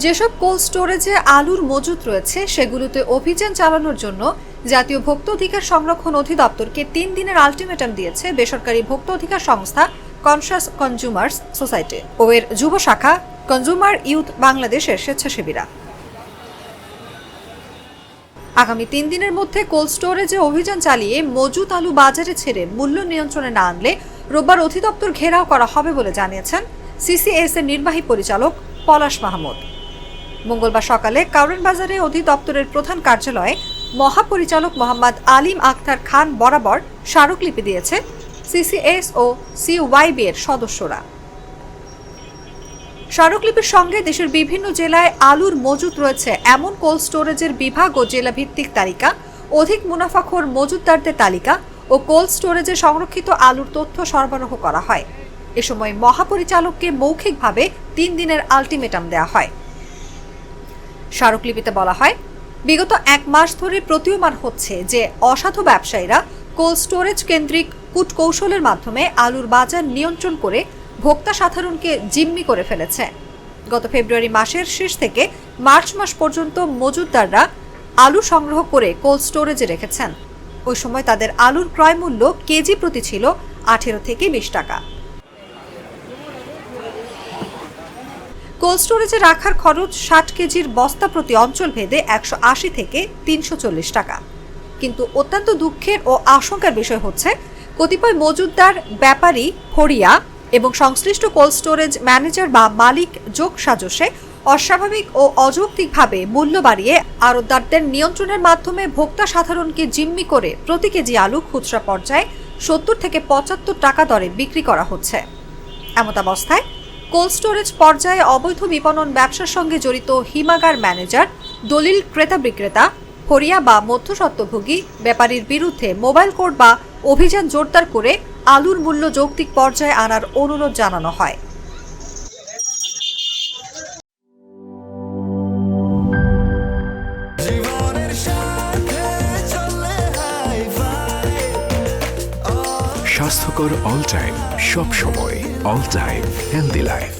যেসব কোল্ড স্টোরেজে আলুর মজুত রয়েছে সেগুলোতে অভিযান চালানোর জন্য জাতীয় ভোক্তা অধিকার সংরক্ষণ অধিদপ্তরকে 3 দিনের আলটিমেটাম দিয়েছে বেসরকারি ভোক্তা অধিকার সংস্থা কনসাস কনজুমার্স সোসাইটি ও এর যুব শাখা কনজুমার ইউথ বাংলাদেশের স্বেচ্ছাসেবীরা। আগামী 3 দিনের মধ্যে কোল্ড স্টোরেজে অভিযান চালিয়ে মজুত আলু বাজারে ছেড়ে মূল্য নিয়ন্ত্রণে না আনলে রোববার অধিদপ্তর ঘেরাও করা হবে বলে জানিয়েছেন সিসিএস এর নির্বাহী পরিচালক পলাশ মাহমুদ। মঙ্গলবার সকালে কারওয়ান বাজারে অধিদপ্তরের প্রধান কার্যালয়ে মহাপরিচালক মোহাম্মদ আলিম আখতার খান বরাবর স্মারকলিপি দিয়েছে সিসিএস ও সিওয়াইবি এর সদস্যরা। স্মারকলিপির সঙ্গে দেশের বিভিন্ন জেলায় আলুর মজুত রয়েছে এমন কোল্ড স্টোরেজের বিভাগ ও জেলা ভিত্তিক তালিকা, অধিক মুনাফাখোর মজুতদারদের তালিকা ও কোল্ড স্টোরেজে সংরক্ষিত আলুর তথ্য সরবরাহ করা হয়। এ সময় মহাপরিচালককে মৌখিকভাবে 3 দিনের আলটিমেটাম দেওয়া হয়। স্মারকলিপিতে বলা হয়, বিগত 1 মাস ধরে প্রতীয়মান হচ্ছে যে অসাধু ব্যবসায়ীরা কোল্ড স্টোরেজ কেন্দ্রিক কূটকৌশলের মাধ্যমে আলুর বাজার নিয়ন্ত্রণ করে ভোক্তা সাধারণকে জিম্মি করে ফেলেছে। গত ফেব্রুয়ারি মাসের শেষ থেকে মার্চ মাস পর্যন্ত মজুতদাররা আলু সংগ্রহ করে কোল্ড স্টোরেজে রেখেছেন। ওই সময় তাদের আলুর ক্রয় মূল্য কেজি প্রতি ছিল 18 থেকে 20 টাকা। কোল্ড স্টোরেজে রাখার খরচ 60 কেজির বস্তা প্রতি অঞ্চল ভেদে 180 থেকে 340 টাকা। কিন্তু অত্যন্ত দুঃখের ও আশঙ্কার বিষয় হচ্ছে কতিপয় মজুতদার, ব্যাপারী, ফড়িয়া এবং সংশ্লিষ্ট কোল্ড স্টোরেজ ম্যানেজার বা মালিক যোগ সাজসে অস্বাভাবিক ও অযৌক্তিকভাবে মূল্য বাড়িয়ে আড়তদারদের নিয়ন্ত্রণের মাধ্যমে ভোক্তা সাধারণকে জিম্মি করে প্রতি কেজি আলু খুচরা পর্যায়ে 70 থেকে 75 টাকা দরে বিক্রি করা হচ্ছে। এমতাবস্থায় কোল্ড স্টোরেজ পর্যায়ে অবৈধ বিপণন ব্যবসার সঙ্গে জড়িত হিমাগার ম্যানেজার, দলিল ক্রেতা বিক্রেতা, ফড়িয়া বা মধ্যস্বত্বভোগী ব্যাপারীর বিরুদ্ধে মোবাইল কোর্ট বা অভিযান জোরদার করে আলুর মূল্য যৌক্তিক পর্যায়ে আনার অনুরোধ জানানো হয়। স্বাস্থ্যকর অল টাইম, সব সময় অল টাইম হেলদি লাইফ।